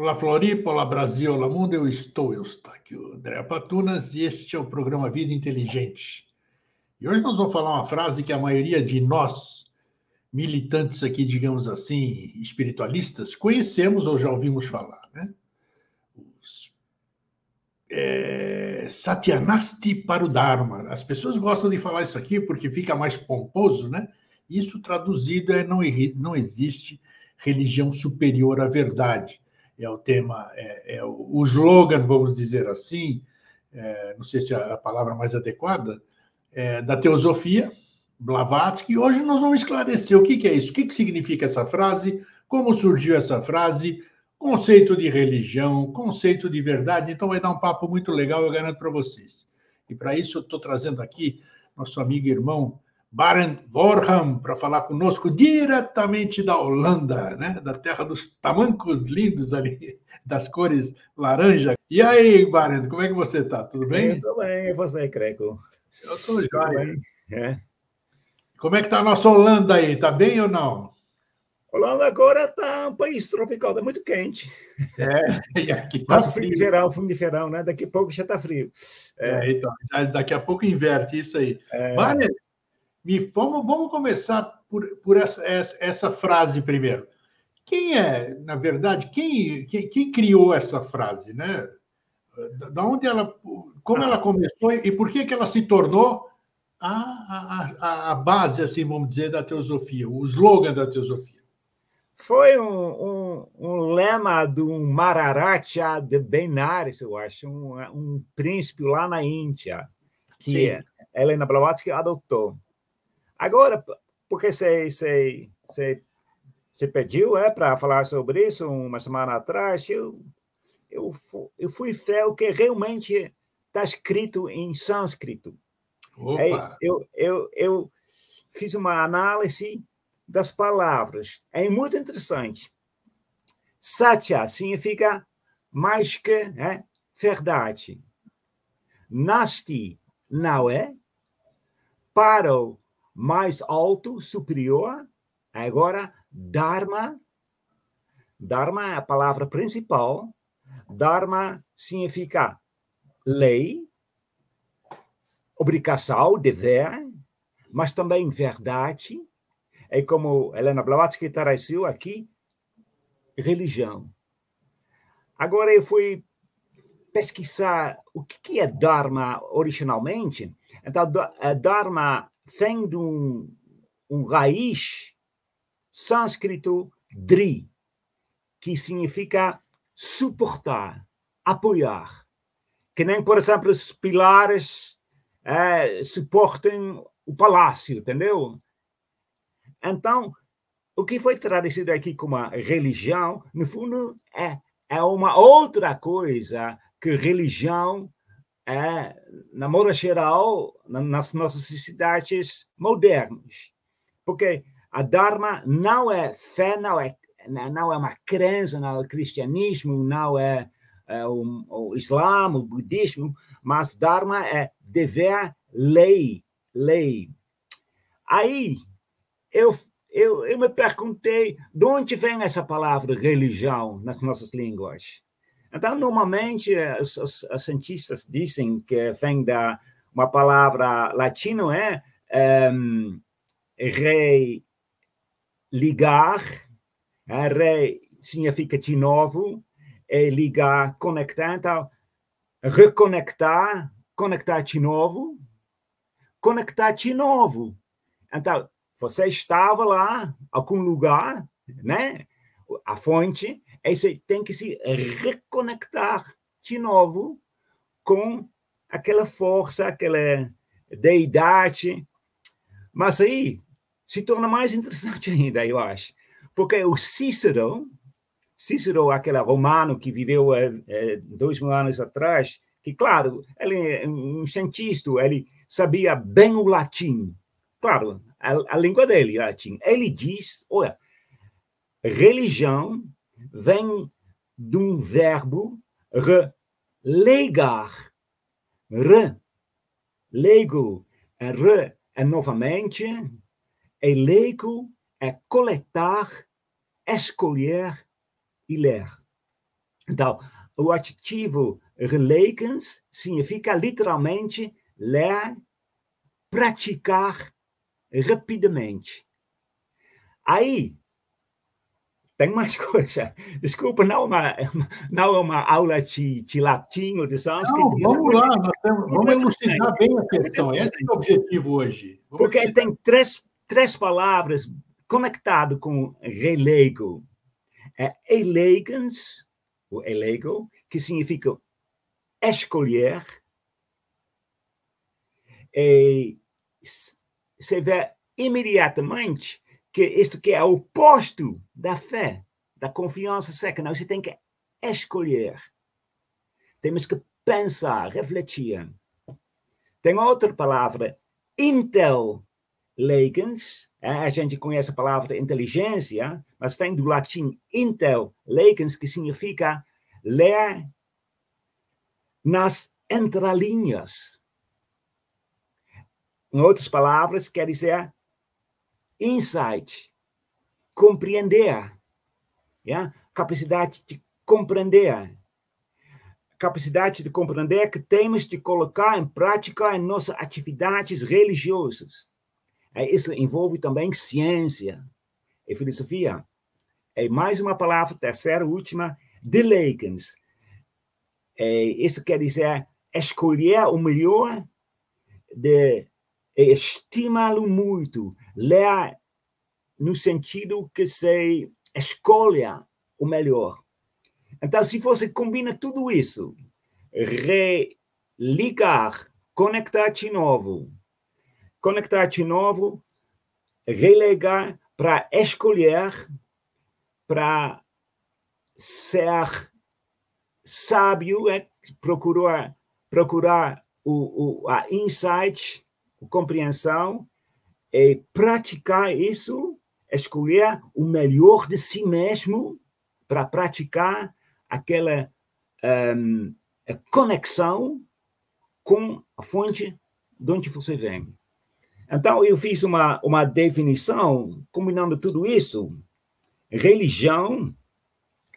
Olá, Floripa, olá, Brasil, olá, mundo, eu estou Eustáquio André Patunas e este é o programa Vida Inteligente. E hoje nós vamos falar uma frase que a maioria de nós, militantes aqui, digamos assim, espiritualistas, conhecemos ou já ouvimos falar, né? Satyanasti para o Dharma. As pessoas gostam de falar isso aqui porque fica mais pomposo, né? Isso traduzido é não existe religião superior à verdade. É o tema, o slogan, vamos dizer assim, não sei se é a palavra mais adequada, da teosofia, Blavatsky. Hoje nós vamos esclarecer o que é isso, o que significa essa frase, como surgiu essa frase, conceito de religião, conceito de verdade. Então vai dar um papo muito legal, eu garanto para vocês. E para isso eu estou trazendo aqui nosso amigo e irmão Barend Vorham para falar conosco diretamente da Holanda, né? Da terra dos tamancos lindos ali, das cores laranja. E aí, Barend, como é que você está? Tudo bem? Estou bem, e você, Creco? Eu estou Tudo jóia. bem? É. Como é que está a nossa Holanda aí? Está bem ou não? Holanda agora está um país tropical, está muito quente. E aqui está Mas o frio. fim de verão, né? Daqui a pouco já está frio. Então, daqui a pouco inverte isso aí. Barend, vamos começar por essa frase primeiro. Quem é, na verdade, quem criou essa frase, né? Da onde ela, como ela começou e por que ela se tornou a base, assim, vamos dizer, da teosofia, o slogan da teosofia? Foi um lema do Maharaja de Benares, eu acho, um príncipe lá na Índia, que Helena Blavatsky adotou. Agora, porque você pediu para falar sobre isso uma semana atrás, eu fui ver o que realmente está escrito em sânscrito. Opa! Eu fiz uma análise das palavras. É muito interessante. Satya significa mais que verdade. Nasti não é. Para o mais alto, superior. Agora, Dharma. Dharma é a palavra principal. Dharma significa lei, obrigação, dever, mas também verdade. É como Helena Blavatsky traduziu aqui, religião. Agora eu fui pesquisar o que é Dharma originalmente. Então, Dharma vem de um raiz sânscrito Dri, que significa suportar, apoiar. Que nem, por exemplo, os pilares suportem o palácio, entendeu? Então, o que foi traduzido aqui como a religião, no fundo, é uma outra coisa que religião é, na moda geral, nas nossas sociedades modernas. Porque a Dharma não é fé, não é uma crença, não é cristianismo, não é o Islã, o budismo, mas Dharma é dever, lei. Aí, eu me perguntei de onde vem essa palavra religião nas nossas línguas. Então, normalmente, os cientistas dizem que vem da uma palavra latina, religar. Re significa de novo, ligar, conectar. Então, reconectar, conectar de novo, conectar de novo. Então, você estava lá, em algum lugar, né? A fonte, aí você tem que se reconectar de novo com aquela força, aquela deidade. Mas aí se torna mais interessante ainda, eu acho. Porque o Cícero, aquele romano que viveu 2000 anos atrás, que, claro, ele é um cientista, ele sabia bem o latim. Claro, a língua dele, latim. Ele diz, olha, religião vem de um verbo relegar. Lego é novamente, lego é coletar, escolher e ler. Então, o adjetivo relekens significa literalmente ler, praticar rapidamente. Aí, tem mais coisa. Desculpa, não é uma aula de latim ou de Não, sânscrito. vamos lá, Muito vamos interessante. elucidar bem a É muito questão. Esse é interessante. o objetivo hoje. Vamos Porque elucidar. tem três palavras conectadas com relego. É elegans, o elego, que significa escolher. E você vê imediatamente que isto que é o oposto da fé, da confiança cega. Não, você tem que escolher. Temos que pensar, refletir. Tem outra palavra, intelligence. A gente conhece a palavra inteligência, mas vem do latim intelligence, que significa ler nas entrelinhas. Em outras palavras, quer dizer insight, compreender, capacidade de compreender. Capacidade de compreender que temos de colocar em prática em nossas atividades religiosas. Isso envolve também ciência e filosofia. E mais uma palavra, terceira, última, diligence. Isso quer dizer escolher o melhor, estimá-lo muito, ler no sentido que se escolha o melhor. Então, se você combina tudo isso, religar, conectar de novo, relegar para escolher, para ser sábio, procurar a insight, a compreensão, e praticar isso, escolher o melhor de si mesmo para praticar aquela conexão com a fonte de onde você vem. Então, eu fiz uma definição, combinando tudo isso. Religião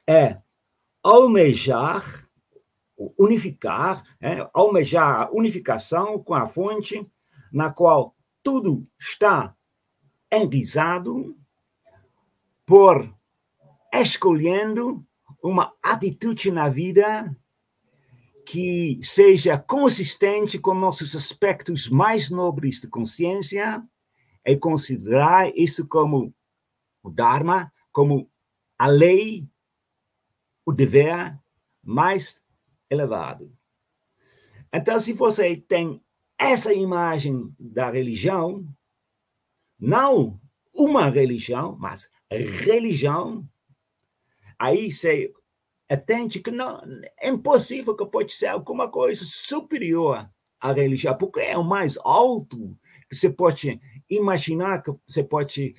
é almejar, unificar, almejar a unificação com a fonte na qual tudo está enraizado por escolhendo uma atitude na vida que seja consistente com nossos aspectos mais nobres de consciência e considerar isso como o Dharma, como a lei, o dever mais elevado. Então, se você tem essa imagem da religião, não uma religião, mas religião, aí você entende que não, é impossível que pode ser alguma coisa superior à religião, porque é o mais alto que você pode imaginar, que você pode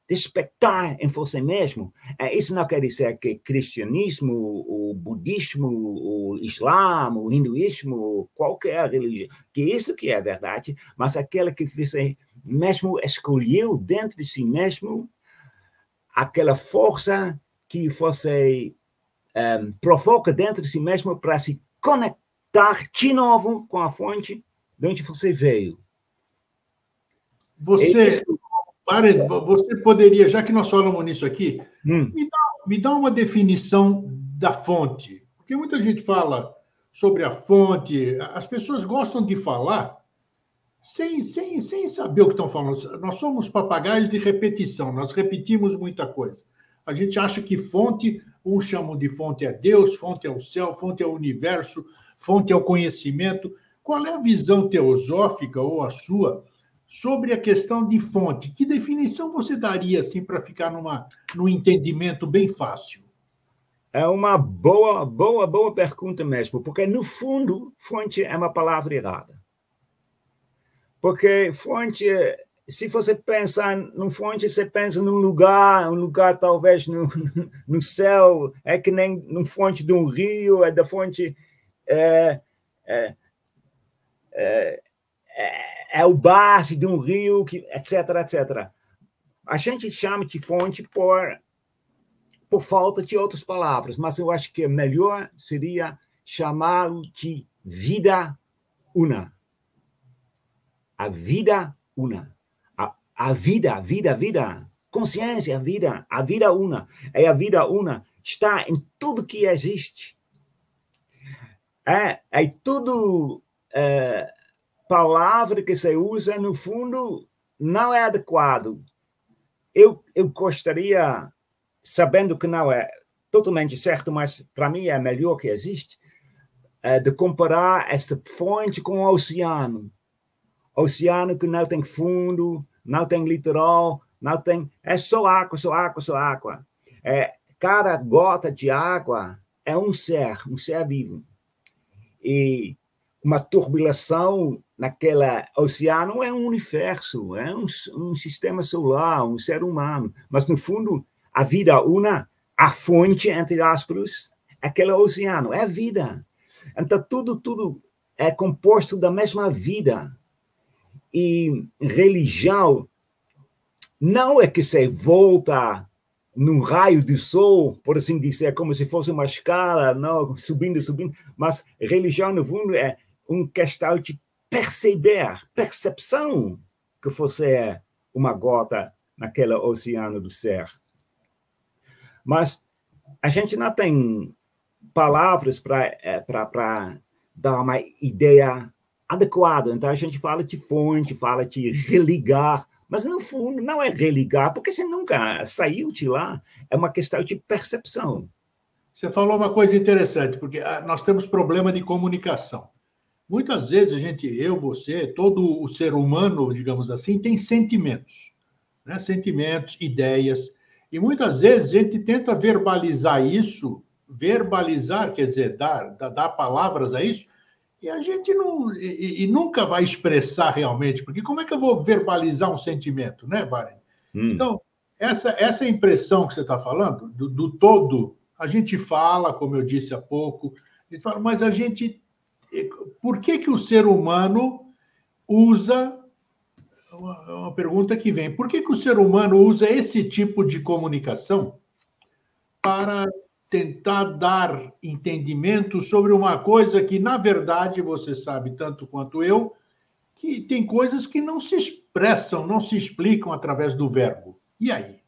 despertar em você mesmo. Isso não quer dizer que cristianismo, o budismo, o islã, o hinduísmo, qualquer religião, que isso que é verdade, mas aquela que você mesmo escolheu dentro de si mesmo, aquela força que você provoca dentro de si mesmo para se conectar de novo com a fonte de onde você veio. Você poderia, já que nós falamos nisso aqui, me dá uma definição da fonte. Porque muita gente fala sobre a fonte, as pessoas gostam de falar sem saber o que estão falando. Nós somos papagaios de repetição, nós repetimos muita coisa. A gente acha que fonte, uns chamam de fonte é Deus, fonte é o céu, fonte é o universo, fonte é o conhecimento. Qual é a visão teosófica ou a sua sobre a questão de fonte? Que definição você daria assim para ficar num entendimento bem fácil? É uma boa pergunta mesmo, porque no fundo fonte é uma palavra errada. Porque fonte, se você pensar num fonte, você pensa num lugar, um lugar talvez no céu, é que nem numa fonte de um rio, é da fonte é o base de um rio, etc, etc. A gente chama de fonte por falta de outras palavras, mas eu acho que melhor seria chamá-lo de vida una. A vida una. A vida. Consciência, a vida una. E a vida una está em tudo que existe. É tudo palavra que se usa, no fundo, não é adequado. Eu gostaria, sabendo que não é totalmente certo, mas para mim é melhor que existe, de comparar essa fonte com o oceano. Oceano que não tem fundo, não tem litoral, não tem... É só água. Cada gota de água é um ser vivo. E uma turbulação naquele oceano é um universo, é um sistema solar, um ser humano. Mas, no fundo, a vida una, a fonte, entre aspas, aquele oceano, é vida. Então, tudo é composto da mesma vida. E religião não é que se volta no raio do sol, por assim dizer, como se fosse uma escala, não, subindo, mas religião, no fundo, é uma questão de percepção que você é uma gota naquele oceano do ser. Mas a gente não tem palavras para dar uma ideia adequada. Então, a gente fala de fonte, fala de religar, mas, no fundo, não é religar, porque você nunca saiu de lá. É uma questão de percepção. Você falou uma coisa interessante, porque nós temos problema de comunicação. Muitas vezes, eu, você, todo o ser humano, digamos assim, tem sentimentos, né? Sentimentos, ideias, e muitas vezes a gente tenta verbalizar isso, quer dizer, dar palavras a isso, e a gente nunca vai expressar realmente, porque como é que eu vou verbalizar um sentimento, né, Waren? Então, essa impressão que você está falando, do todo, a gente fala, como eu disse há pouco, mas a gente... Por que o ser humano usa... Uma pergunta que vem. Por que o ser humano usa esse tipo de comunicação para tentar dar entendimento sobre uma coisa que, na verdade, você sabe tanto quanto eu, que tem coisas que não se expressam, não se explicam através do verbo. E aí?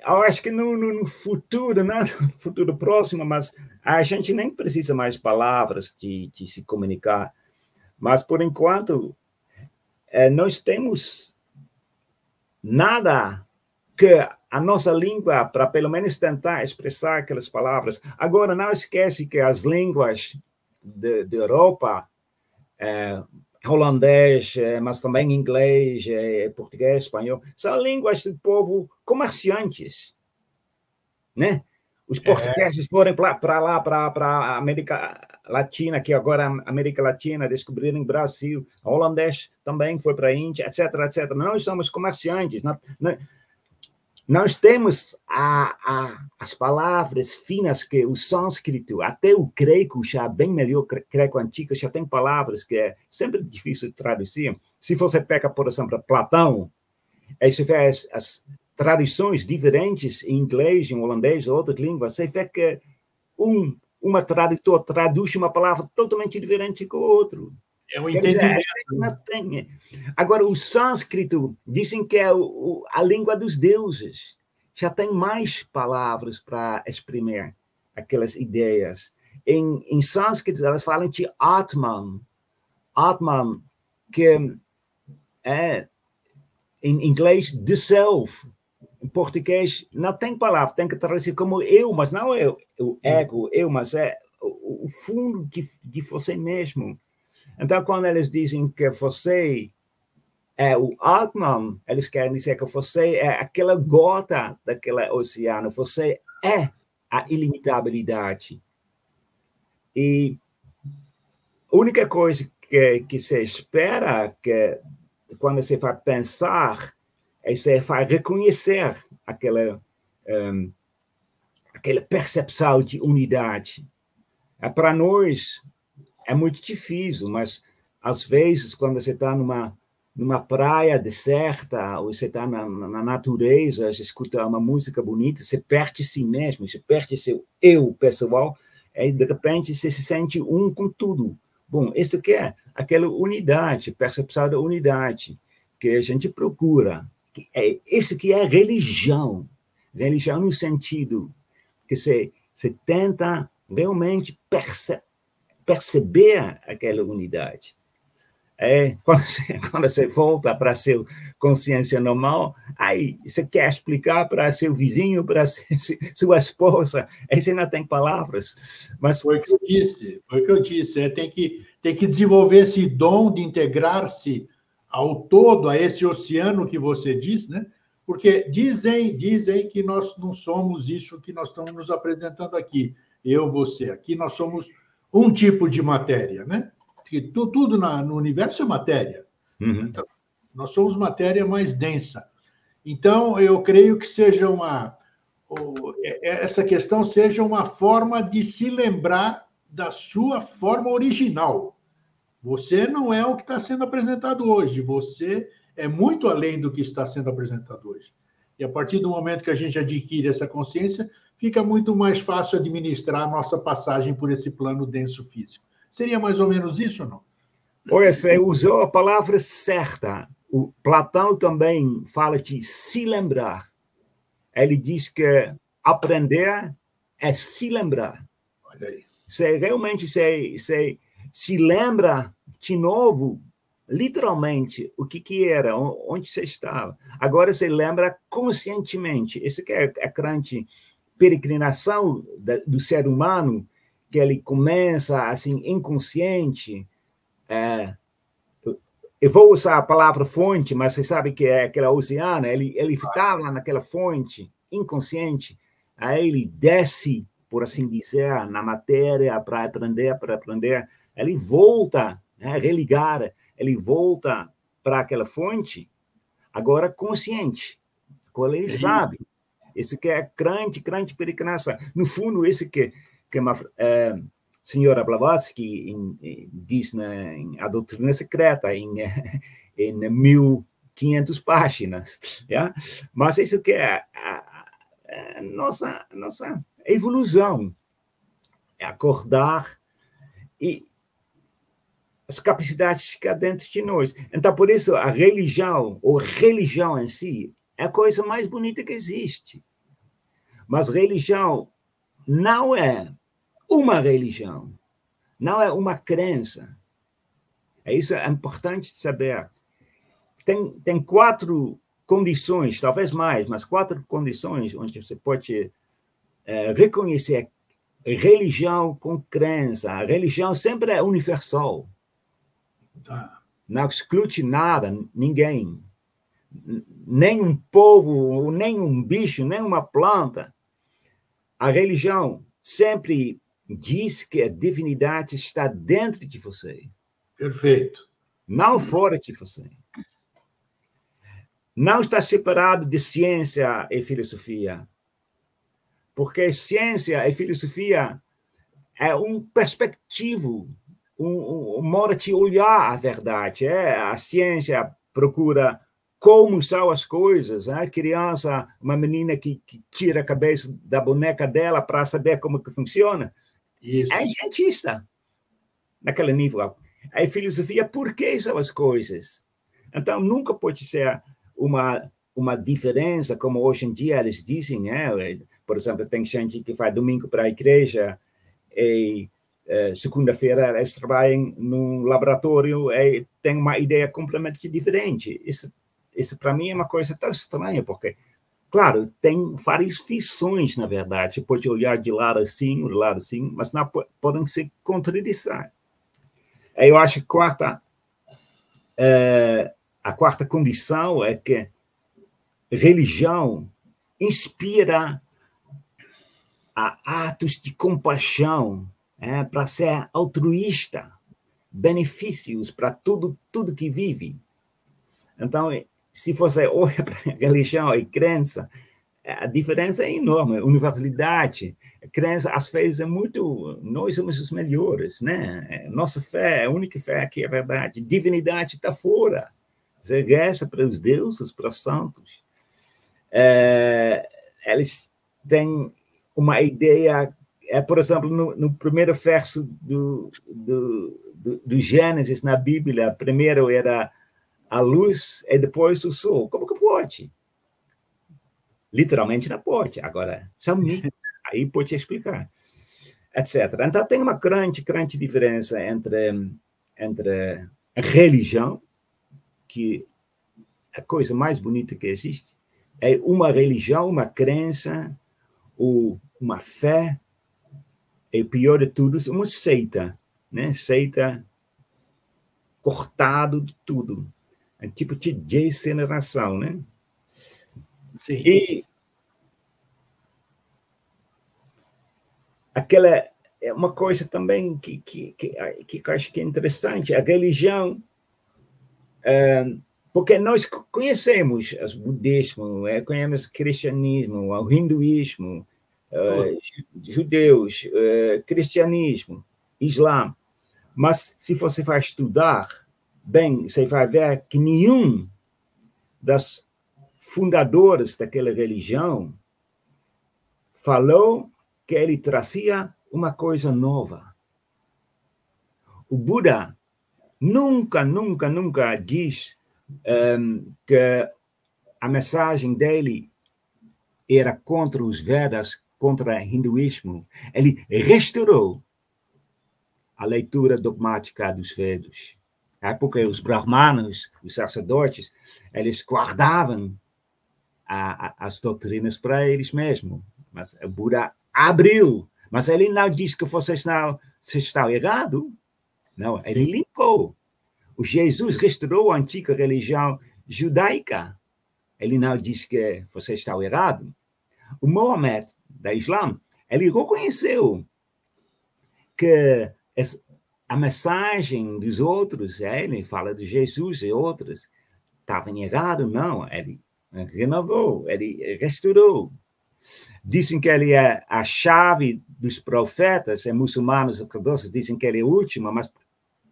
Eu acho que no futuro, não no futuro próximo, mas a gente nem precisa mais palavras de se comunicar. Mas, por enquanto, nós temos nada que a nossa língua, para pelo menos tentar expressar aquelas palavras. Agora, não esquece que as línguas da Europa, holandês, mas também inglês, português, espanhol, são línguas do povo comerciantes, né? Os portugueses foram para lá, para a América Latina, que agora a América Latina descobriram o Brasil, o holandês também foi para a Índia, etc, etc. Nós somos comerciantes, nós temos as palavras finas que o sânscrito, até o grego já bem melhor, grego antigo, já tem palavras que é sempre difícil de traduzir. Se você pega, por exemplo, Platão, aí você vê as traduções diferentes em inglês, em holandês, ou outras línguas, você vê que uma tradutor traduz uma palavra totalmente diferente do outro. É um entendimento. Agora, o sânscrito, dizem que é a língua dos deuses. Já tem mais palavras para exprimir aquelas ideias. Em sânscrito, elas falam de Atman. Atman, que é, em inglês, the self. Em português, não tem palavra, tem que traduzir como eu, mas não é o ego, mas é o fundo de você mesmo. Então, quando eles dizem que você é o Atman, eles querem dizer que você é aquela gota daquele oceano, você é a ilimitabilidade. E a única coisa que se espera que quando você vai pensar, você vai reconhecer aquela percepção de unidade. Para nós, é muito difícil, mas às vezes, quando você está numa numa praia deserta, ou você está na natureza, você escuta uma música bonita, você perde si mesmo, você perde seu eu pessoal, e de repente você se sente um com tudo. Bom, isso aqui é aquela unidade, percepção da unidade que a gente procura. Isso que é religião. Religião no sentido que você tenta realmente perceber aquela unidade. Quando você volta para a sua consciência normal, aí você quer explicar para seu vizinho, para sua esposa, aí você não tem palavras. Mas foi o que eu disse. Tem que desenvolver esse dom de integrar-se ao todo, a esse oceano que você diz, né? Porque dizem que nós não somos isso que nós estamos nos apresentando aqui, eu, você. Aqui nós somos um tipo de matéria, né? Que tudo no universo é matéria. Uhum. Então, nós somos matéria mais densa. Então, eu creio que essa questão seja uma forma de se lembrar da sua forma original. Você não é o que está sendo apresentado hoje. Você é muito além do que está sendo apresentado hoje. E a partir do momento que a gente adquire essa consciência, fica muito mais fácil administrar a nossa passagem por esse plano denso físico. Seria mais ou menos isso ou não? Olha, você usou a palavra certa. O Platão também fala de se lembrar. Ele diz que aprender é se lembrar. Olha aí. Você realmente se lembra de novo, literalmente, o que era, onde você estava. Agora você lembra conscientemente. Isso que é a grande peregrinação do ser humano, que ele começa assim inconsciente. Eu vou usar a palavra fonte, mas você sabe que é aquela oceana. Ele estava naquela fonte inconsciente, aí ele desce, por assim dizer, na matéria para aprender. Ele volta, religar, ele volta para aquela fonte, agora consciente. Agora ele sabe. Esse que é grande peregrinação. No fundo, esse que uma senhora Blavatsky diz na Doutrina Secreta, em 1.500 páginas. Yeah? Mas isso que é a nossa evolução. É acordar e as capacidades que há dentro de nós. Então, por isso, a religião, ou religião em si, é a coisa mais bonita que existe. Mas religião não é uma religião, não é uma crença. Isso é importante saber. Tem 4 condições, talvez mais, mas 4 condições onde você pode reconhecer religião com crença. A religião sempre é universal. Não exclui nada, ninguém. Nem um povo, nem um bicho, nem uma planta. A religião sempre diz que a divindade está dentro de você. Perfeito. Não fora de você. Não está separado de ciência e filosofia. Porque ciência e filosofia é um perspectivo, um modo de olhar a verdade. A ciência procura como são as coisas. A criança, uma menina que tira a cabeça da boneca dela para saber como que funciona. Isso. É cientista naquele nível. A filosofia, por que são as coisas? Então, nunca pode ser uma diferença, como hoje em dia eles dizem, por exemplo, tem gente que vai domingo para a igreja e segunda-feira eles trabalham num laboratório e tem uma ideia completamente diferente. Isso para mim é uma coisa tão estranha, porque, claro, tem várias visões, na verdade. Você pode olhar de lado assim, mas não podem se contradizer. Eu acho que a quarta condição é que religião inspira a atos de compaixão, para ser altruísta, benefícios para tudo que vive. Então, se você olha para a religião e crença, a diferença é enorme. A universalidade, a crença, às vezes, é muito... Nós somos os melhores, né? Nossa fé, a única fé que é verdade. Divinidade está fora. Você reza para os deuses, para os santos. Eles têm uma ideia, por exemplo, no primeiro verso do Gênesis na Bíblia, primeiro era a luz e depois o sol. Como que pode? Literalmente não pode. Agora, são mitos. Aí pode explicar. Etc. Então, tem uma grande diferença entre a religião, que é a coisa mais bonita que existe, é uma religião, uma crença, ou uma fé, e pior de tudo, uma seita, né? Seita cortado de tudo. É tipo de degeneração, né? Sim. E aquela é uma coisa também que eu acho que é interessante. A religião, porque nós conhecemos o budismo, conhecemos o cristianismo, o hinduísmo, judeus, cristianismo, islã. Mas se você vai estudar bem, você vai ver que nenhum das fundadores daquela religião falou que ele trazia uma coisa nova. O Buda nunca diz que a mensagem dele era contra os Vedas, contra o hinduísmo. Ele restaurou a leitura dogmática dos Vedas. Porque os brahmanos, os sacerdotes, eles guardavam as doutrinas para eles mesmos. Mas o Buda abriu. Mas ele não disse que vocês estão errados. Não, ele limpou. O Jesus restaurou a antiga religião judaica. Ele não disse que vocês estão errados. O Mohammed, da Islã, ele reconheceu que a mensagem dos outros, ele fala de Jesus e outros, estavam errados. Não, ele renovou, ele restaurou. Dizem que ele é a chave dos profetas, e muçulmanos ortodoxos dizem que ele é a última, mas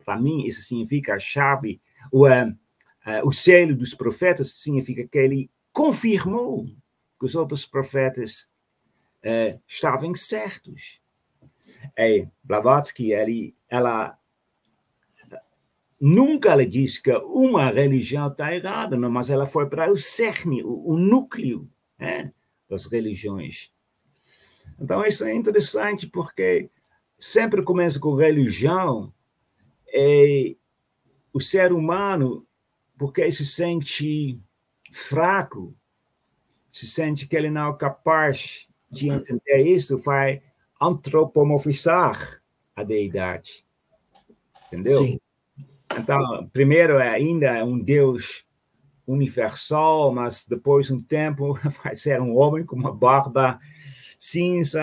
para mim isso significa a chave, o selo dos profetas significa que ele confirmou que os outros profetas estavam certos. E Blavatsky, ela nunca ela disse que uma religião está errada, não, mas ela foi para o cerne, o núcleo das religiões. Então, isso é interessante porque sempre começa com religião e o ser humano, porque se sente fraco, se sente que ele não é capaz de entender isso, vai antropomorfizar a deidade. Entendeu? Sim. Então, primeiro ainda é um Deus universal, mas depois de um tempo vai ser um homem com uma barba cinza,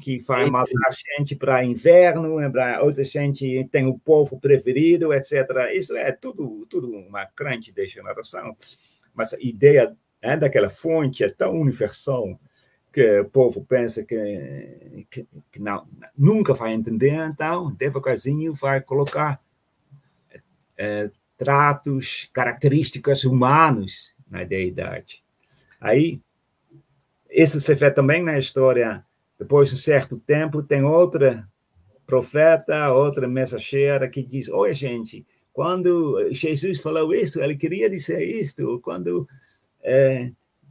que vai matar gente para inverno, para outra gente tem o povo preferido, etc. Isso é tudo uma grande degeneração. Mas a ideia daquela fonte é tão universal que o povo pensa que não, nunca vai entender, então devagarzinho vai colocar tratos, características humanas na deidade. Aí, isso se vê também na história. Depois de um certo tempo, tem outra profeta, outra mensageira que diz: olha, gente, quando Jesus falou isso, ele queria dizer isto. Quando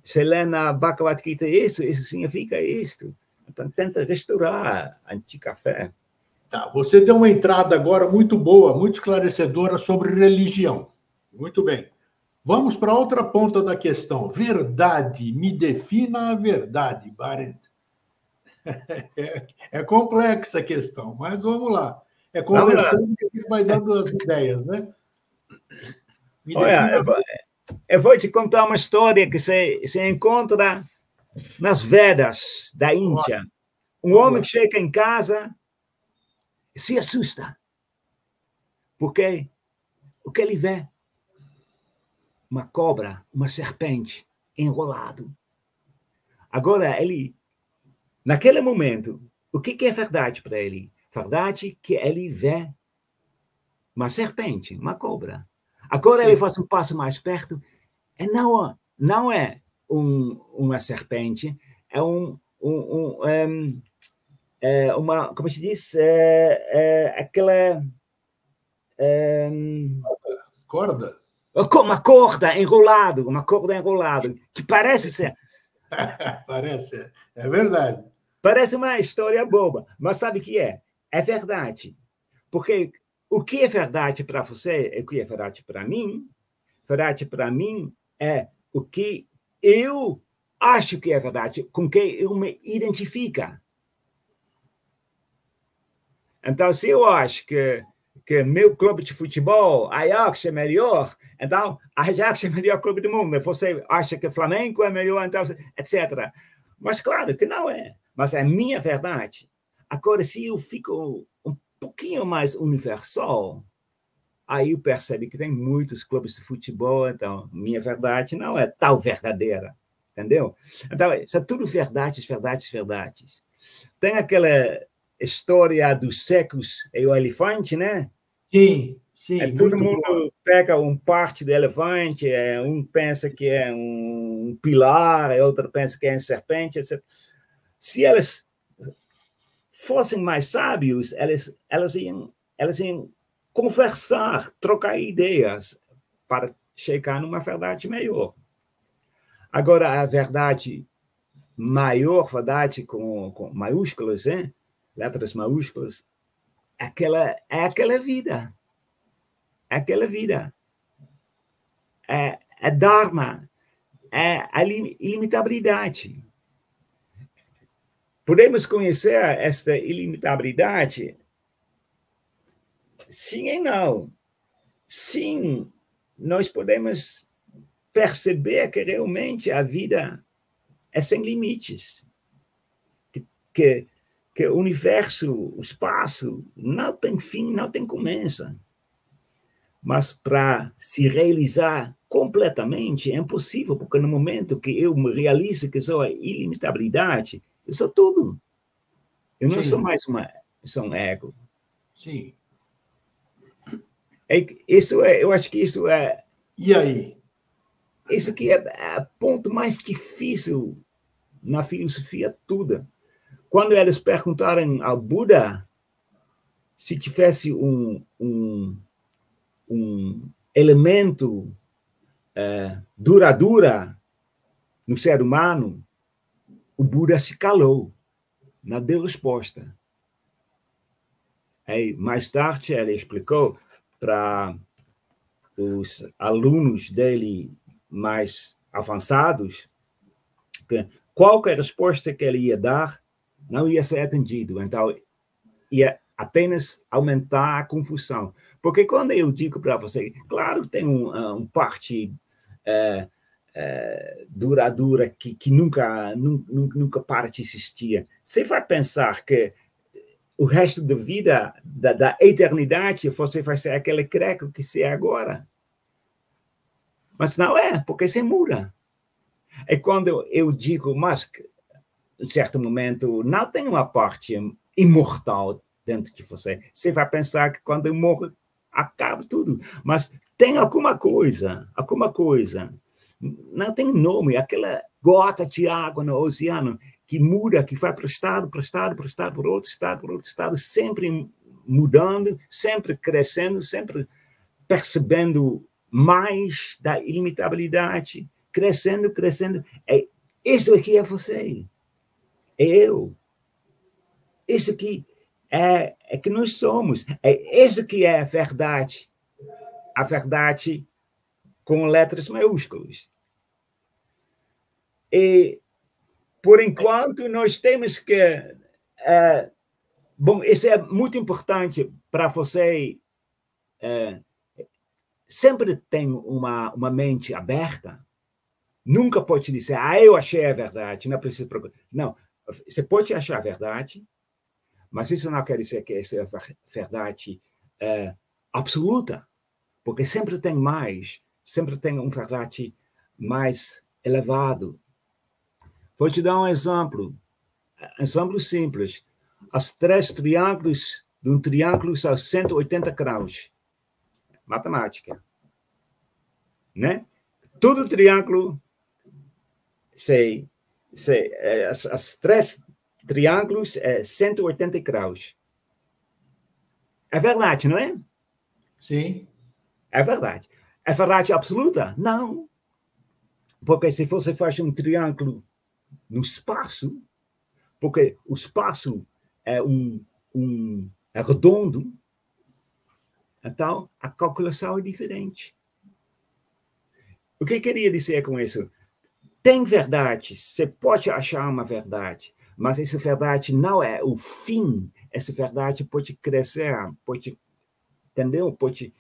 se lê na Bhagavad Gita isso significa isto. Então, tenta restaurar a antiga fé. Tá, você deu uma entrada agora muito boa, muito esclarecedora sobre religião. Muito bem. Vamos para outra ponta da questão. Verdade. Me defina a verdade, Barent. É complexa a questão, mas vamos lá. É conversando que a gente vai dando as ideias, né? Olha, eu vou te contar uma história que se encontra nas Vedas da Índia. Um homem que chega em casa se assusta. Porque o que ele vê? Uma cobra, uma serpente enrolado. Agora, naquele momento, o que é verdade para ele? Verdade que ele vê uma serpente, uma cobra. Agora ele faz um passo mais perto, e não é uma serpente, é uma, como se diz, aquela... corda? Uma corda enrolada, que parece ser... Parece, é verdade. Parece uma história boba, mas sabe o que é? É verdade. Porque o que é verdade para você é o que é verdade para mim. Verdade para mim é o que eu acho que é verdade, com que eu me identifico. Então, se eu acho que meu clube de futebol, Ajax, é melhor, então Ajax é o melhor clube do mundo. Você acha que Flamengo é melhor, então, etc. Mas claro que não é. Mas é minha verdade. Agora, se eu fico um pouquinho mais universal, aí eu percebo que tem muitos clubes de futebol, então minha verdade não é tal verdadeira, entendeu? Então, são tudo verdades. Tem aquela história dos secos e o elefante, né? Sim, Todo muito mundo boa. pega parte do elefante, um pensa que é um pilar, outro pensa que é um serpente, etc. Se elas fossem mais sábios, elas iam conversar, trocar ideias para chegar numa verdade melhor. Agora, a verdade maior, verdade com maiúsculas, hein? Letras maiúsculas, é aquela vida. É aquela vida. É Dharma. É a ilimitabilidade. Podemos conhecer esta ilimitabilidade? Sim e não. Sim, nós podemos perceber que realmente a vida é sem limites. Que o universo, o espaço, não tem fim, não tem começo. Mas para se realizar completamente é impossível, porque no momento que eu me realizo que sou a ilimitabilidade, eu sou tudo. Eu não sou mais um ego. Sim. Eu acho que isso é... E aí? Isso que é o ponto mais difícil na filosofia toda. Quando eles perguntaram ao Buda se tivesse um elemento duradouro no ser humano, o Buda se calou, não deu resposta. Aí, mais tarde, ele explicou para os alunos dele mais avançados que qualquer resposta que ele ia dar não ia ser atendido. Então, ia apenas aumentar a confusão. Porque quando eu digo para você, claro, tem parte duradoura que nunca para de existir. Você vai pensar que o resto da vida, da eternidade, você vai ser aquele creco que você é agora. Mas não é, porque você muda. É quando eu digo, mas, em certo momento, não tem uma parte imortal dentro de você. Você vai pensar que quando eu morro, acaba tudo. Mas tem alguma coisa. Não tem nome, aquela gota de água no oceano que muda, que vai para o estado, por outro estado, sempre mudando, sempre crescendo, sempre percebendo mais da ilimitabilidade, crescendo. Isso aqui é você. É eu. Isso aqui é que nós somos. É isso que é a verdade. A verdade com letras maiúsculas. E, por enquanto, nós temos que... bom, isso é muito importante para você sempre ter uma mente aberta. Nunca pode dizer, eu achei a verdade, não preciso procurar. Não, você pode achar a verdade, mas isso não quer dizer que essa é a verdade absoluta, porque sempre tem mais, sempre tem uma verdade mais elevado. Vou te dar um exemplo simples. Os 3 triângulos de um triângulo são 180 graus. Matemática. né? Todo triângulo, as 3 triângulos é 180 graus. É verdade, não é? Sim. É verdade. É verdade absoluta? Não. Porque se você faz um triângulo no espaço, porque o espaço é é redondo, então a calculação é diferente. O que eu queria dizer com isso? Tem verdade, você pode achar uma verdade, mas essa verdade não é o fim. Essa verdade pode crescer, pode, entendeu? Pode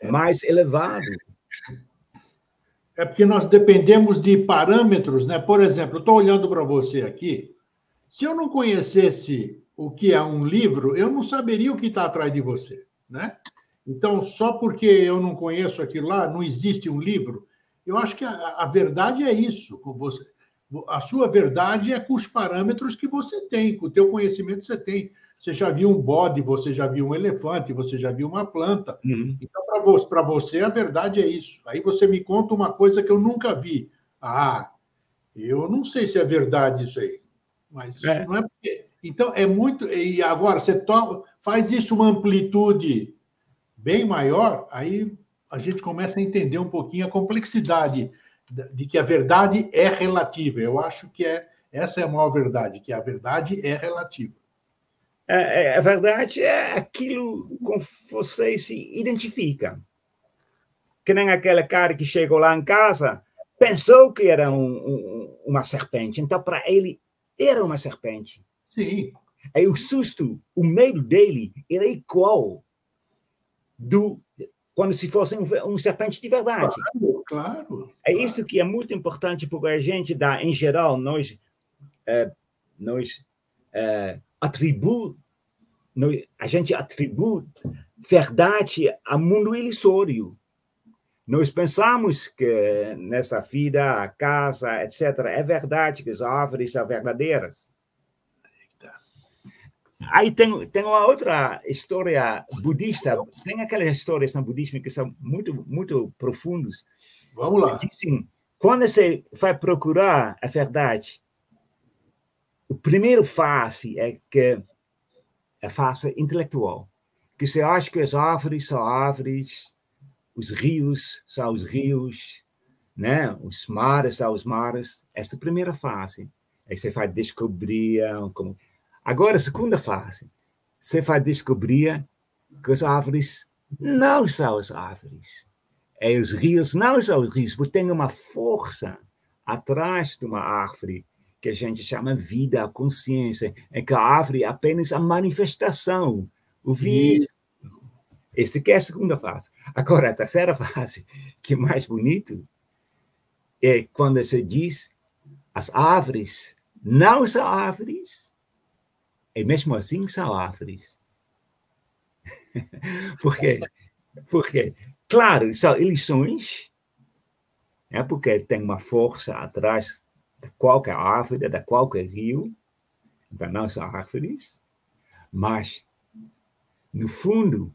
mais elevado. É porque nós dependemos de parâmetros, né? Por exemplo, eu estou olhando para você aqui. Se eu não conhecesse o que é um livro, eu não saberia o que está atrás de você, né? Então, só porque eu não conheço aquilo lá, não existe um livro. Eu acho que a verdade é isso. A sua verdade é com os parâmetros que você tem, com o teu conhecimento que você tem. Você já viu um bode, você já viu um elefante, você já viu uma planta. Uhum. Então, para você, a verdade é isso. Aí você me conta uma coisa que eu nunca vi. Ah, eu não sei se é verdade isso aí. Mas não é porque... Então, é muito... E agora, você faz isso uma amplitude bem maior, aí a gente começa a entender um pouquinho a complexidade de que a verdade é relativa. Eu acho que essa é a maior verdade, que a verdade é relativa. A verdade é aquilo com você se identifica. Que nem aquele cara que chegou lá em casa, pensou que era uma serpente, então para ele era uma serpente. Sim. Aí o susto, o medo dele era igual quando se fosse um serpente de verdade. Claro, claro. É isso que é muito importante, porque a gente dá, em geral, nós a gente atribui verdade ao mundo ilusório. Nós pensamos que nessa vida, a casa, etc., é verdade, que as árvores são verdadeiras. Aí tem uma outra história budista, tem aquelas histórias no budismo que são muito, muito profundas. Vamos lá. Dizem, quando você vai procurar a verdade, o primeiro fase é que a fase intelectual, que você acha que as árvores são árvores, os rios são os rios, né? Os mares são os mares. Essa é a primeira fase. Aí você vai descobrir como... Agora, a segunda fase, você vai descobrir que as árvores não são as árvores. E os rios não são os rios, porque tem uma força atrás de uma árvore que a gente chama vida, a consciência, é que a árvore é apenas a manifestação, o vida. Esta que é a segunda fase. Agora, a terceira fase, que é mais bonito, é quando você diz as árvores não são árvores, e mesmo assim são árvores. Por quê? Porque, claro, são ilusões, porque tem uma força atrás de qualquer árvore, de qualquer rio, então não são árvores, mas, no fundo,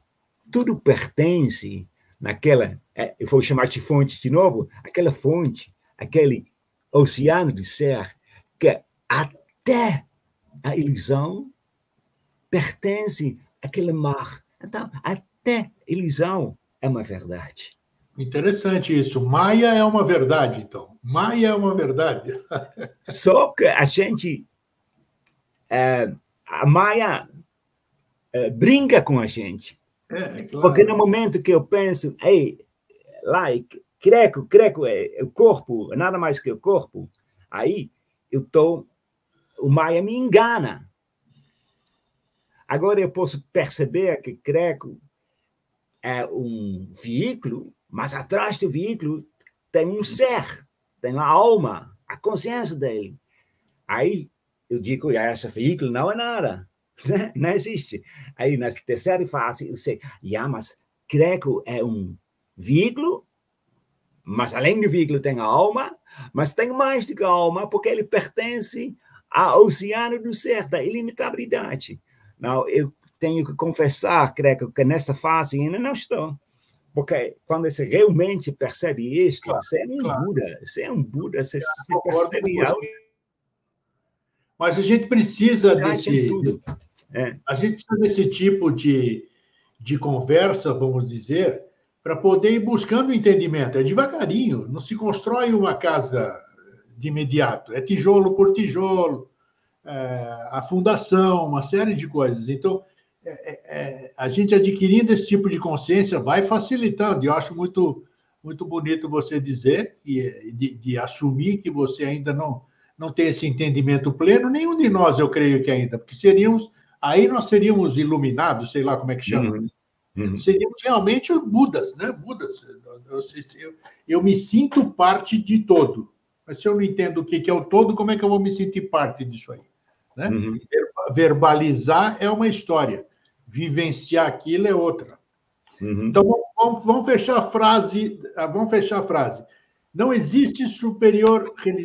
tudo pertence naquela, eu vou chamar de fonte de novo, aquela fonte, aquele oceano de ser, que até a ilusão pertence àquele mar. Então, até a ilusão é uma verdade. Interessante isso. Maia é uma verdade, então. Maia é uma verdade. Só que a gente... a Maia brinca com a gente. Claro. Porque no momento que eu penso, creco é o corpo, nada mais que o corpo, aí o Maia me engana. Agora eu posso perceber que creco é um veículo, mas atrás do veículo tem um ser, tem a alma, a consciência dele. Aí eu digo, esse veículo não é nada. Não existe. Aí, na terceira fase, eu sei, mas creco é um veículo, mas além do veículo tem a alma, mas tem mais do que a alma, porque ele pertence ao oceano do ser, da ilimitabilidade. Não, eu tenho que confessar, creio que nessa fase ainda não estou. Porque quando você realmente percebe isto, Claro, você é um claro. Buda, você é um Buda, você Concordo com percebe você. algo Mas a gente precisa em tudo. a gente precisa desse tipo de conversa, vamos dizer, para poder ir buscando entendimento. É devagarinho, não se constrói uma casa de imediato, é tijolo por tijolo, a fundação, uma série de coisas. Então, a gente adquirindo esse tipo de consciência vai facilitando. E eu acho muito bonito você dizer e de assumir que você ainda não tem esse entendimento pleno. Nenhum de nós, eu creio que ainda, porque aí nós seríamos iluminados, sei lá como é que chama. Seríamos realmente Budas, né? Budas. Eu me sinto parte de todo. Mas se eu não entendo o que é o todo, como é que eu vou me sentir parte disso aí? Né? Verbalizar é uma história, vivenciar aquilo é outra. Então, vamos fechar a frase. Vamos fechar a frase. Não existe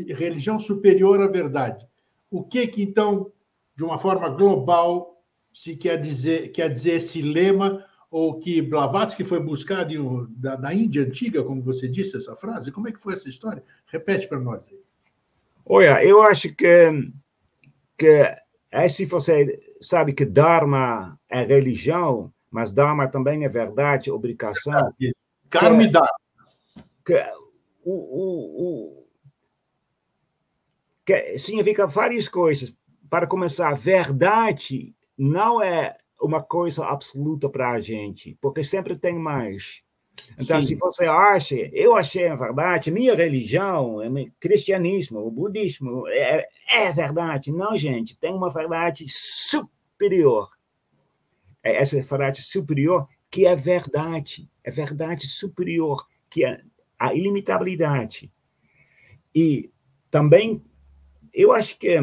religião superior à verdade. O que então, de uma forma global, se quer dizer esse lema, ou que Blavatsky foi buscar da Índia antiga, como você disse essa frase? Como é que foi essa história? Repete para nós aí. Olha, eu acho que se você sabe que Dharma é religião, mas Dharma também é verdade, obrigação. Karma e Dharma. Que significa várias coisas. Para começar, verdade não é uma coisa absoluta para a gente, porque sempre tem mais. Então, se você acha, eu achei a verdade, minha religião, cristianismo, o budismo, é verdade. Não, gente, tem uma verdade superior. É essa verdade superior que é verdade superior, que é a ilimitabilidade. E também, eu acho que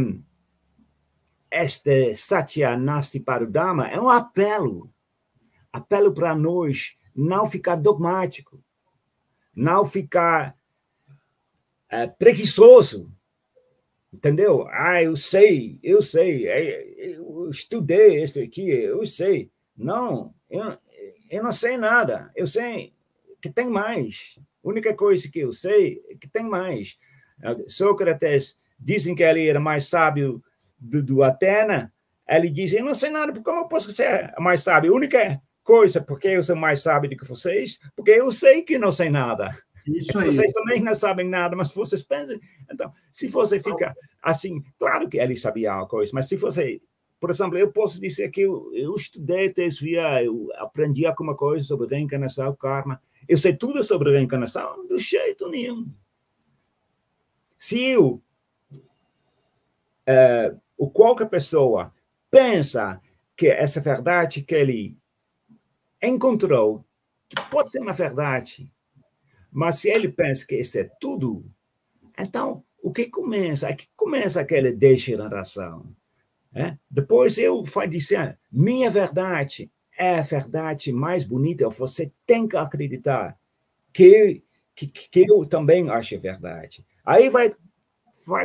este Satya Nasti Parudama é um apelo para nós não ficar dogmático, não ficar preguiçoso, entendeu? Eu sei, eu estudei isso aqui, eu sei. Não, eu não sei nada, eu sei que tem mais. A única coisa que eu sei é que tem mais. Sócrates, dizem que ele era mais sábio do Atena, ele diz, eu não sei nada, como eu posso ser mais sábio? A única coisa, porque eu sou mais sábio do que vocês, porque eu sei que não sei nada. Isso aí. Vocês também não sabem nada, mas vocês pensam... Então, se você fica assim, claro que ele sabia uma coisa, mas se você... Por exemplo, eu posso dizer que eu estudei teoria, eu aprendi alguma coisa sobre reencarnação, karma. Eu sei tudo sobre reencarnação, do jeito nenhum. Se qualquer pessoa pensa que essa verdade que ele encontrou, que pode ser uma verdade, mas se ele pensa que isso é tudo, então o que começa? Aqui começa aquela degeneração. Depois eu vou dizer, minha verdade é a verdade mais bonita, você tem que acreditar que eu também acho verdade. Aí vai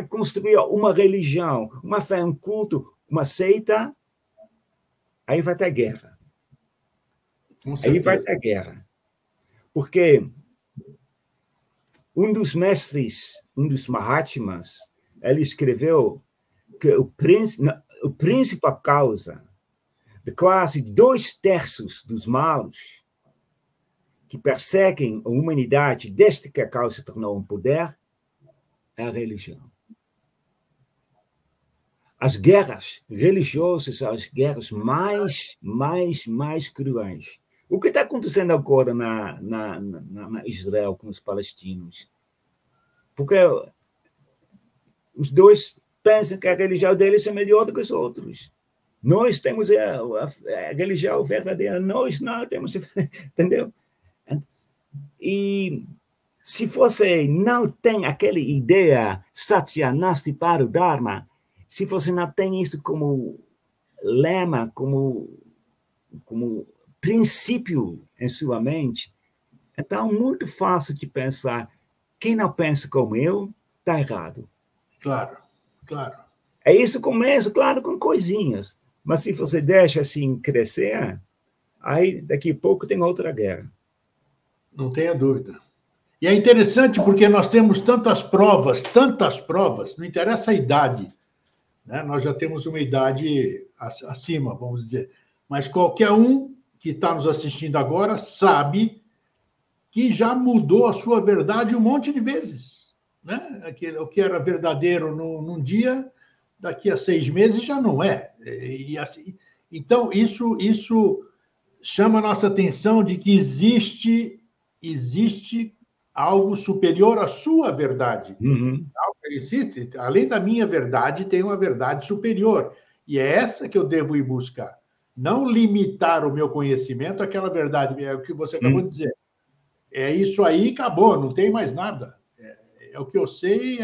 construir uma religião, uma fé, um culto, uma seita, aí vai ter guerra. Aí vai ter guerra. Porque um dos mestres, um dos Mahatmas, ele escreveu que a principal causa de quase 2/3 dos males que perseguem a humanidade desde que a causa se tornou um poder é a religião. As guerras religiosas são as guerras mais cruéis. O que está acontecendo agora na Israel com os palestinos? Porque os dois pensam que a religião deles é melhor do que os outros. Nós temos a religião verdadeira, nós não temos, entendeu? E se você não tem aquela ideia Satya Nasti Parudharma, se você não tem isso como lema, como princípio em sua mente, então é muito fácil de pensar, quem não pensa como eu, está errado. Claro. É isso começa, claro, com coisinhas. Mas se você deixa assim crescer, aí daqui a pouco tem outra guerra. Não tenha dúvida. E é interessante porque nós temos tantas provas, não interessa a idade, né? Nós já temos uma idade acima, vamos dizer. Mas qualquer um que está nos assistindo agora sabe que já mudou a sua verdade um monte de vezes, né? O que era verdadeiro num dia, daqui a 6 meses já não é. E assim, então, isso chama a nossa atenção de que existe algo superior à sua verdade. Uhum. Existe, além da minha verdade, tem uma verdade superior. E é essa que eu devo ir buscar. Não limitar o meu conhecimento àquela verdade. É o que você acabou de dizer. É isso aí, acabou, não tem mais nada. É o que eu sei,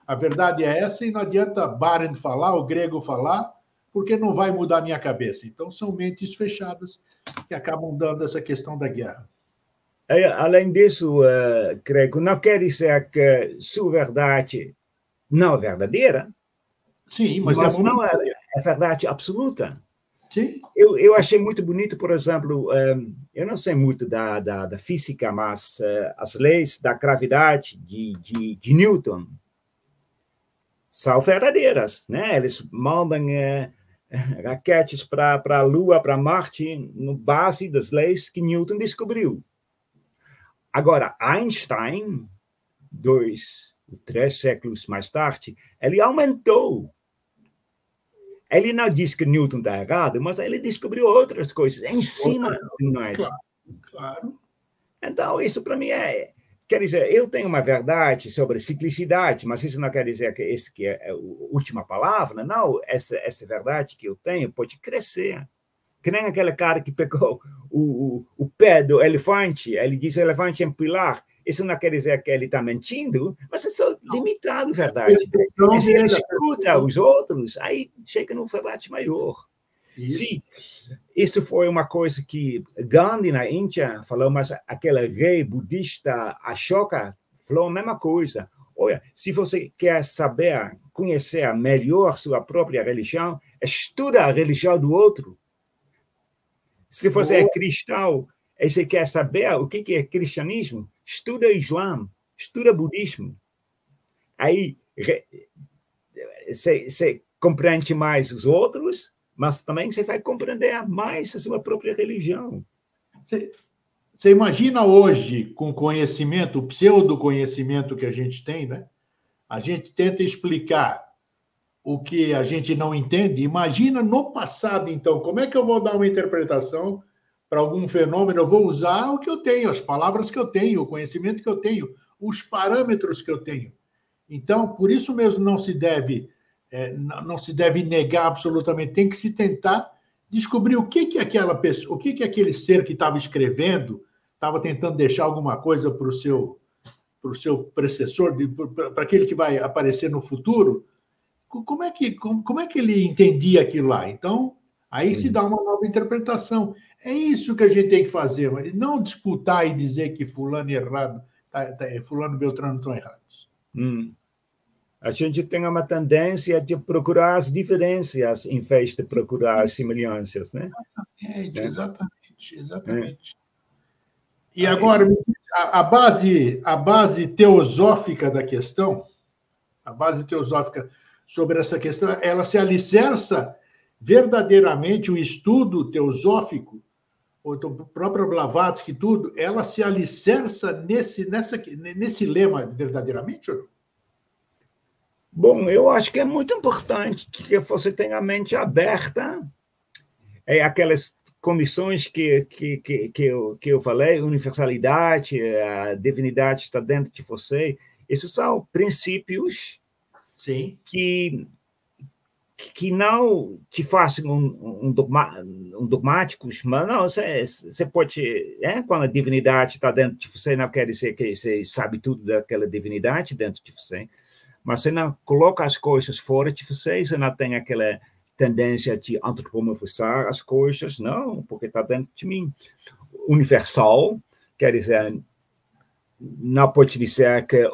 a verdade é essa, e não adianta Barent falar, o grego falar, porque não vai mudar a minha cabeça. Então, são mentes fechadas que acabam dando essa questão da guerra. Além disso, creio que não quer dizer que sua verdade não é verdadeira, sim, mas não é verdade absoluta. Sim. Eu achei muito bonito, por exemplo, eu não sei muito da física, mas as leis da gravidade de Newton são verdadeiras, né? Eles mandam raquetes para a Lua, para Marte, no base das leis que Newton descobriu. Agora, Einstein, 2 ou 3 séculos mais tarde, ele aumentou. Ele não diz que Newton está errado, mas ele descobriu outras coisas em cima de Newton. Claro. Então, isso para mim quer dizer, eu tenho uma verdade sobre ciclicidade, mas isso não quer dizer que essa que é a última palavra. Não, essa verdade que eu tenho pode crescer. Que nem aquele cara que pegou o pé do elefante, ele diz que o elefante é um pilar. Isso não quer dizer que ele está mentindo, mas é só limitado a verdade. E se ele escuta os outros, aí chega numa verdade maior. Sim, isso foi uma coisa que Gandhi na Índia falou, mas aquele rei budista Ashoka falou a mesma coisa. Olha, se você quer saber, conhecer melhor sua própria religião, estuda a religião do outro. Se você é cristão e você quer saber o que é cristianismo, estuda Islã, estuda budismo. Aí você compreende mais os outros, mas também você vai compreender mais a sua própria religião. Você imagina hoje, com conhecimento, o pseudo-conhecimento que a gente tem, né? A gente tenta explicar o que a gente não entende. Imagina no passado, então, como é que eu vou dar uma interpretação para algum fenômeno? Eu vou usar o que eu tenho, as palavras que eu tenho, o conhecimento que eu tenho, os parâmetros que eu tenho. Então, por isso mesmo não se deve negar absolutamente, tem que se tentar descobrir o que aquela pessoa, o que aquele ser que estava escrevendo estava tentando deixar alguma coisa para o seu precessor, para aquele que vai aparecer no futuro. Como é que ele entendia aquilo lá? Então, aí se dá uma nova interpretação. É isso que a gente tem que fazer, mas não disputar e dizer que fulano é errado, fulano e Beltrano estão errados. A gente tem uma tendência de procurar as diferenças em vez de procurar as semelhanças, né? Exatamente. E agora, a base teosófica da questão, a base teosófica sobre essa questão, ela se alicerça verdadeiramente, o estudo teosófico, o próprio Blavatsky, tudo, ela se alicerça nesse lema verdadeiramente ou não? Bom, eu acho que é muito importante que você tenha a mente aberta. Aquelas condições que eu falei, universalidade, a divinidade está dentro de você. Esses são princípios Sim. que não te façam dogmáticos, mas não, você pode... quando a divindade está dentro de você, não quer dizer que você sabe tudo daquela divindade dentro de você, mas você não coloca as coisas fora de você, você não tem aquela tendência de antropomorfizar as coisas, não, porque está dentro de mim. Universal, quer dizer, não pode dizer que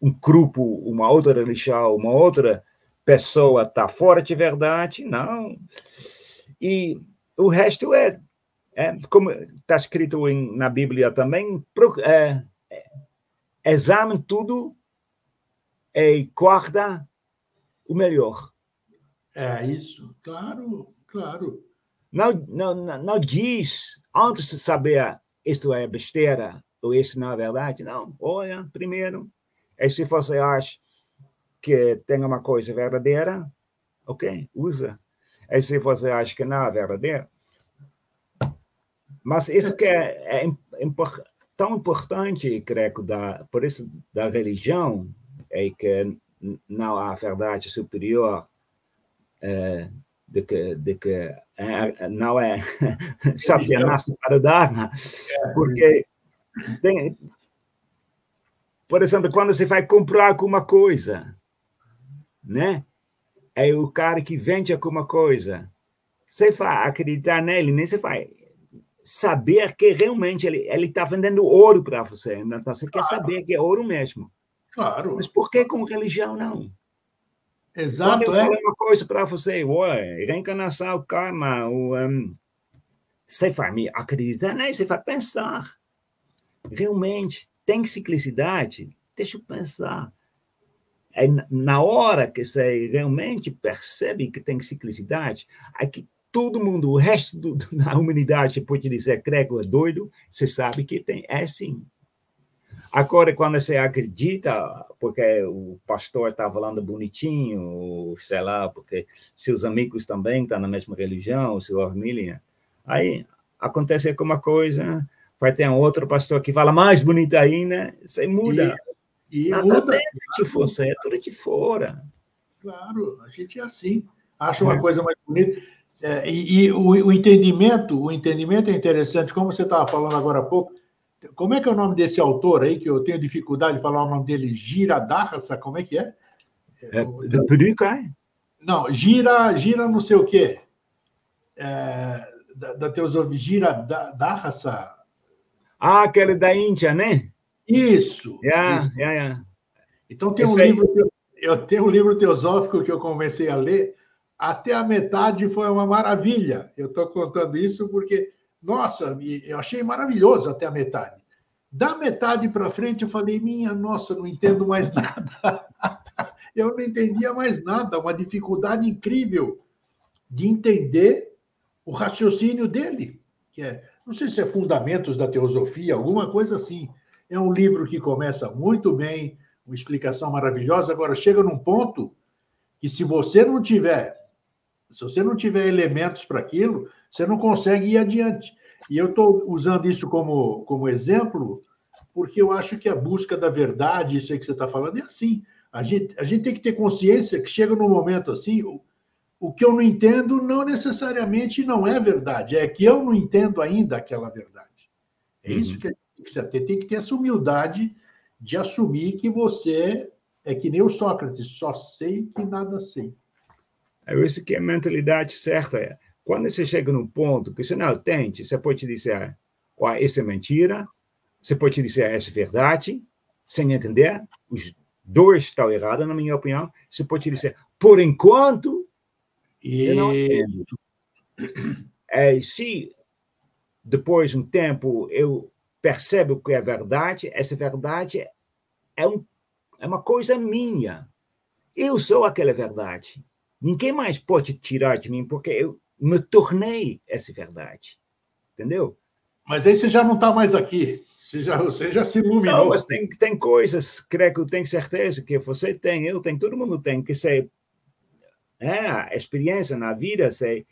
um grupo, uma outra religião, uma outra pessoa está fora de verdade, não. E o resto como está escrito na Bíblia também, examine tudo e guarda o melhor. É isso, claro, claro. Não diz, antes de saber isto é besteira ou isso não é verdade, não. Olha, primeiro, e se você acha que tem uma coisa verdadeira, ok, usa. E se você acha que não é verdadeira, mas isso que é tão importante, creio, por isso da religião, é que não há verdade superior de que não é Satanás para o Dharma, porque por exemplo, quando você vai comprar alguma coisa, né? É o cara que vende alguma coisa, você vai acreditar nele, nem você vai saber que realmente ele está vendendo ouro para você. Então, você quer saber que é ouro mesmo. Claro. Mas por que com religião não? Exato, quando eu falei uma coisa para você, reencarnação, karma, você vai me acreditar, né? Você vai pensar. Realmente, tem ciclicidade? Deixa eu pensar. É na hora que você realmente percebe que tem ciclicidade, aí que todo mundo, o resto da humanidade pode dizer, creio, é doido, você sabe que é assim. Agora, quando você acredita, porque o pastor está falando bonitinho, ou sei lá, porque seus amigos também estão na mesma religião, sua família, aí acontece alguma coisa, vai ter um outro pastor que fala mais bonito ainda, você muda. E nada muda, dentro de você, é tudo de fora. Claro, a gente é assim, acha uma coisa mais bonita. E o entendimento é interessante, como você estava falando agora há pouco. Como é que é o nome desse autor aí, que eu tenho dificuldade de falar o nome dele? Giradaharsa, como é que é? De peruca, é? Não, gira não sei o quê. Da teosofia, Giradaharsa. Aquele da Índia, né? Isso. Então tem um livro, eu tenho um livro teosófico que eu comecei a ler, até a metade foi uma maravilha. Eu estou contando isso porque, nossa, eu achei maravilhoso até a metade. Da metade para frente eu falei, minha nossa, não entendo mais nada. Eu não entendia mais nada, uma dificuldade incrível de entender o raciocínio dele, que não sei se é Fundamentos da Teosofia, alguma coisa assim. É um livro que começa muito bem, uma explicação maravilhosa. Agora chega num ponto que se você não tiver elementos para aquilo, você não consegue ir adiante. E eu estou usando isso como exemplo, porque eu acho que a busca da verdade, isso aí que você está falando, é assim. A gente tem que ter consciência que chega num momento assim, o que eu não entendo não necessariamente não é verdade, é que eu não entendo ainda aquela verdade. É isso que a gente tem que ter essa humildade de assumir que você é que nem o Sócrates, só sei que nada sei. É isso que é a mentalidade certa. Quando você chega num ponto que você não tente, você pode dizer, isso é mentira, você pode dizer, isso é verdade, sem entender, os dois estão errados, na minha opinião, você pode dizer, por enquanto, eu não entendo. Se depois de um tempo eu percebo que é verdade, essa verdade é uma coisa minha. Eu sou aquela verdade. Ninguém mais pode tirar de mim, porque eu me tornei essa verdade. Entendeu? Mas aí você já não está mais aqui. Você já se iluminou. Não, mas tem coisas, creio que eu tenho certeza que você tem, eu tenho, todo mundo tem, que você, a experiência na vida, você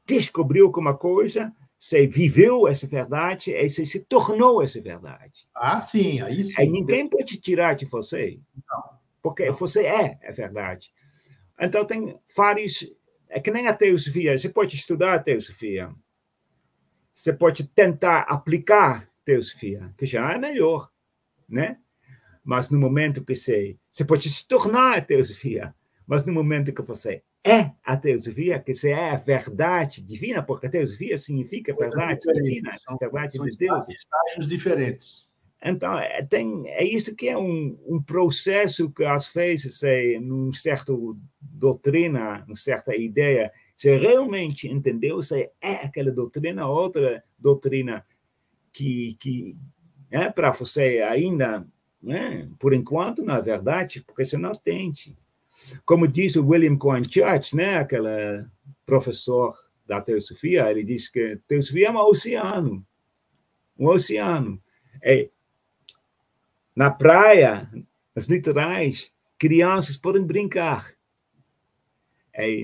descobriu alguma coisa, você viveu essa verdade e você se tornou essa verdade. Ah, sim, aí sim. Aí ninguém pode tirar de você, porque você é a verdade. Então, tem vários... É que nem a teosofia. Você pode estudar a teosofia. Você pode tentar aplicar a teosofia, que já é melhor, né? Mas no momento que você pode se tornar a teosofia, mas no momento que você é a teosofia, que você é a verdade divina, porque a teosofia significa verdade divina, a verdade de Deus. Estágios diferentes. Então, é isso que é um processo que, às vezes, numa certa doutrina, uma certa ideia, se realmente entendeu, se é aquela doutrina, outra doutrina que para você ainda, né, por enquanto, na verdade, porque você não tente. Como diz o William Cohen Church, né, aquele professor da teosofia, ele diz que teosofia é um oceano. Um oceano. Na praia, nas litorais, crianças podem brincar.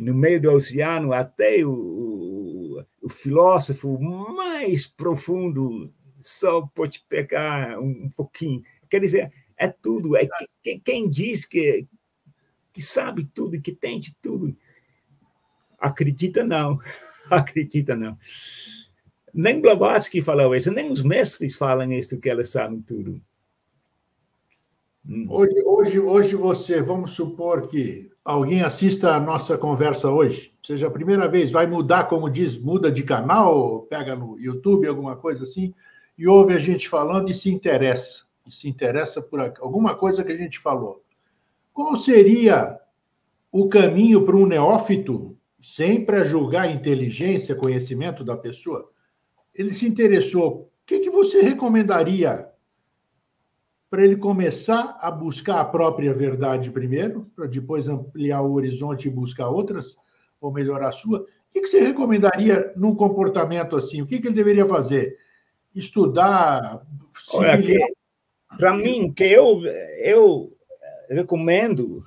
No meio do oceano, até o filósofo mais profundo só pode pegar um pouquinho. Quer dizer, é tudo. Quem diz que sabe tudo, que tem de tudo, acredita não. Acredita não. Nem Blavatsky falou isso, nem os mestres falam isso, que eles sabem tudo. Hoje você, vamos supor que alguém assista a nossa conversa hoje, seja a primeira vez, vai mudar, como diz, muda de canal, pega no YouTube, alguma coisa assim, e ouve a gente falando e se interessa por alguma coisa que a gente falou. Qual seria o caminho para um neófito, sempre a julgar a inteligência, conhecimento da pessoa? Ele se interessou, o que você recomendaria para ele começar a buscar a própria verdade primeiro, para depois ampliar o horizonte e buscar outras, ou melhorar a sua? O que você recomendaria num comportamento assim? O que ele deveria fazer? Estudar? Para mim, que eu recomendo,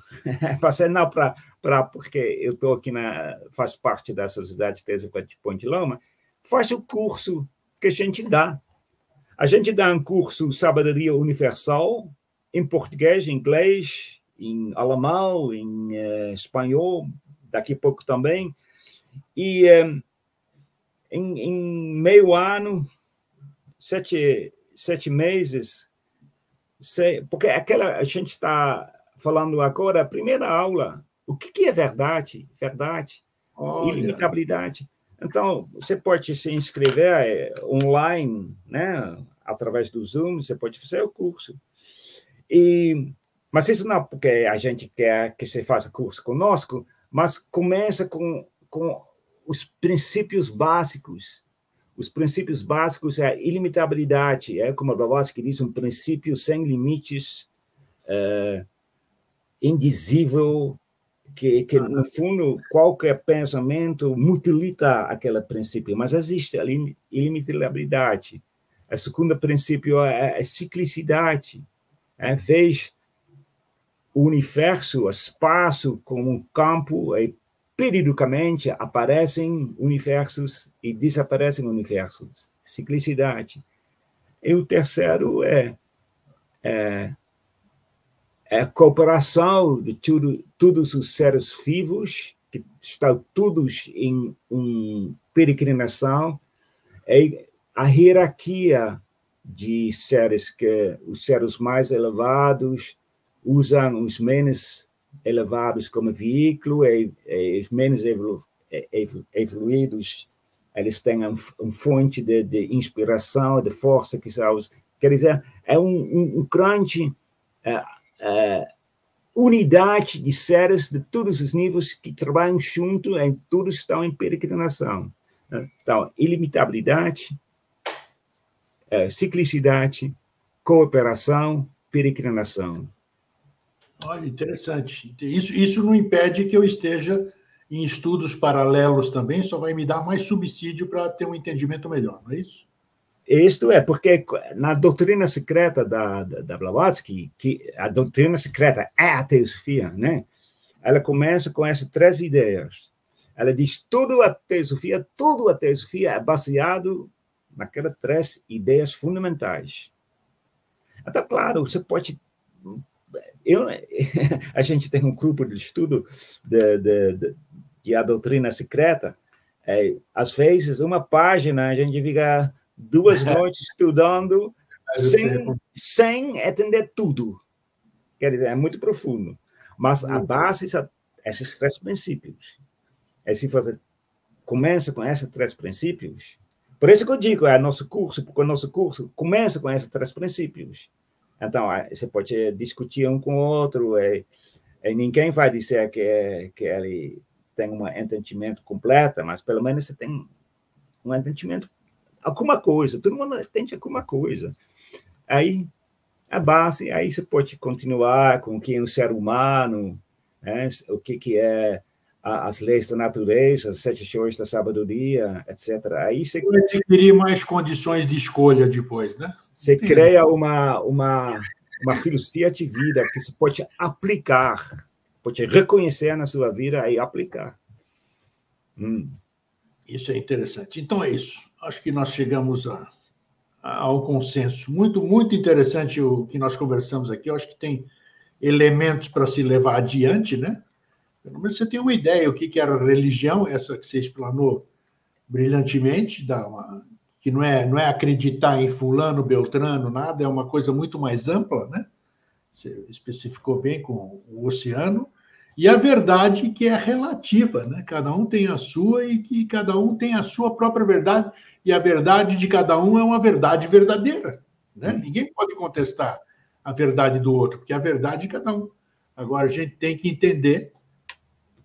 não porque eu estou aqui faço parte da Sociedade Teosófica de Ponte Loma, faça o curso que a gente dá. A gente dá um curso Sabedoria Universal em português, em inglês, em alemão, em espanhol, daqui a pouco também. E em meio ano, 7 meses, porque a gente está falando agora, a primeira aula, o que é verdade? Verdade, ilimitabilidade. Então, você pode se inscrever online, né? Através do Zoom, você pode fazer o curso. Mas isso não porque a gente quer que você faça curso conosco, mas começa com os princípios básicos. Os princípios básicos é a ilimitabilidade, como a Blavatsky diz, um princípio sem limites, indizível, que no fundo, qualquer pensamento mutilita aquele princípio, mas existe a ilimitabilidade. O segundo princípio é a ciclicidade. Veja o universo, o espaço como um campo, e periodicamente aparecem universos e desaparecem universos. Ciclicidade. E o terceiro é a cooperação de todos os seres vivos, que estão todos em peregrinação, e a hierarquia de seres, que os seres mais elevados usam os menos elevados como veículo, e os menos evoluídos, eles têm uma fonte de inspiração, de força, que são os... Quer dizer, é um grande... unidade de seres de todos os níveis que trabalham junto e todos estão em peregrinação. Então, ilimitabilidade, ciclicidade, cooperação, peregrinação. Olha, interessante. Isso não impede que eu esteja em estudos paralelos também, só vai me dar mais subsídio para ter um entendimento melhor, não é isso? Isto é, porque na doutrina secreta da Blavatsky, que a doutrina secreta é a teosofia, né? Ela começa com essas 3 ideias. Ela diz que toda a teosofia é baseado naquelas 3 ideias fundamentais. Então, claro, você pode... a gente tem um grupo de estudo de a doutrina secreta. Às vezes, uma página, a gente fica 2 noites estudando sem entender tudo. Quer dizer, é muito profundo. Mas a base são esses 3 princípios. Se você começa com esses 3 princípios, Por isso que eu digo, é nosso curso, porque o nosso curso começa com esses 3 princípios. Então, você pode discutir um com o outro, e ninguém vai dizer que ele tem um entendimento completo, mas pelo menos você tem um entendimento, alguma coisa, todo mundo entende alguma coisa. Aí, a base, aí você pode continuar com o que é um ser humano, né? O que é as leis da natureza, as 7 joias da sabedoria, etc. Aí você adquirir mais condições de escolha depois, né? Você cria uma filosofia de vida que você pode aplicar, pode reconhecer na sua vida e aplicar. Isso é interessante. Então é isso. Acho que nós chegamos ao consenso. Muito, muito interessante o que nós conversamos aqui. Eu acho que tem elementos para se levar adiante, né? Pelo menos você tem uma ideia o que era religião, essa que você explanou brilhantemente, que não é acreditar em fulano, beltrano, nada, é uma coisa muito mais ampla, né? Você especificou bem com o oceano, e a verdade que é relativa, né? Cada um tem a sua e que cada um tem a sua própria verdade, e a verdade de cada um é uma verdade verdadeira, né? Ninguém pode contestar a verdade do outro, porque é a verdade de cada um. Agora, a gente tem que entender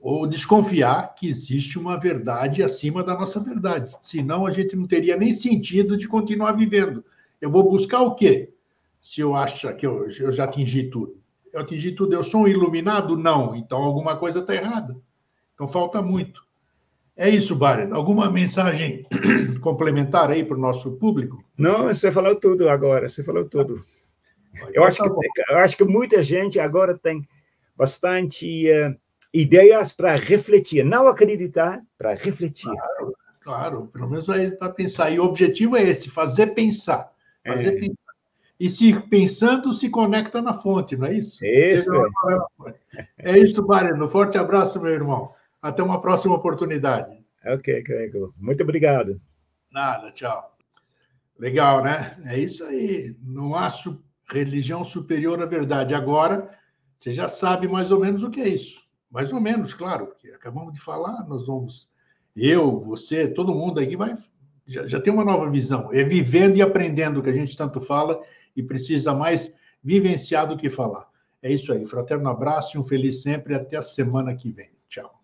ou desconfiar que existe uma verdade acima da nossa verdade. Senão, a gente não teria nem sentido de continuar vivendo. Eu vou buscar o quê? Se eu acho que eu já atingi tudo. Eu atingi tudo, eu sou um iluminado? Não. Então, alguma coisa está errada. Então, falta muito. É isso, Barret. Alguma mensagem complementar aí para o nosso público? Não, você falou tudo agora, você falou tudo. Eu acho que muita gente agora tem bastante ideias para refletir, não acreditar, para refletir. Claro, pelo menos para pensar. E o objetivo é esse, fazer pensar. Pensar. E se pensando, se conecta na fonte, não é isso? Isso. É isso, Barret. Um forte abraço, meu irmão. Até uma próxima oportunidade. Ok, Gregor. Muito obrigado. Nada, tchau. Legal, né? É isso aí. Não há religião superior à verdade. Agora, você já sabe mais ou menos o que é isso. Mais ou menos, claro, porque acabamos de falar, nós vamos... Eu, você, todo mundo aqui já tem uma nova visão. É vivendo e aprendendo que a gente tanto fala e precisa mais vivenciar do que falar. É isso aí. Fraterno abraço e um feliz sempre. Até a semana que vem. Tchau.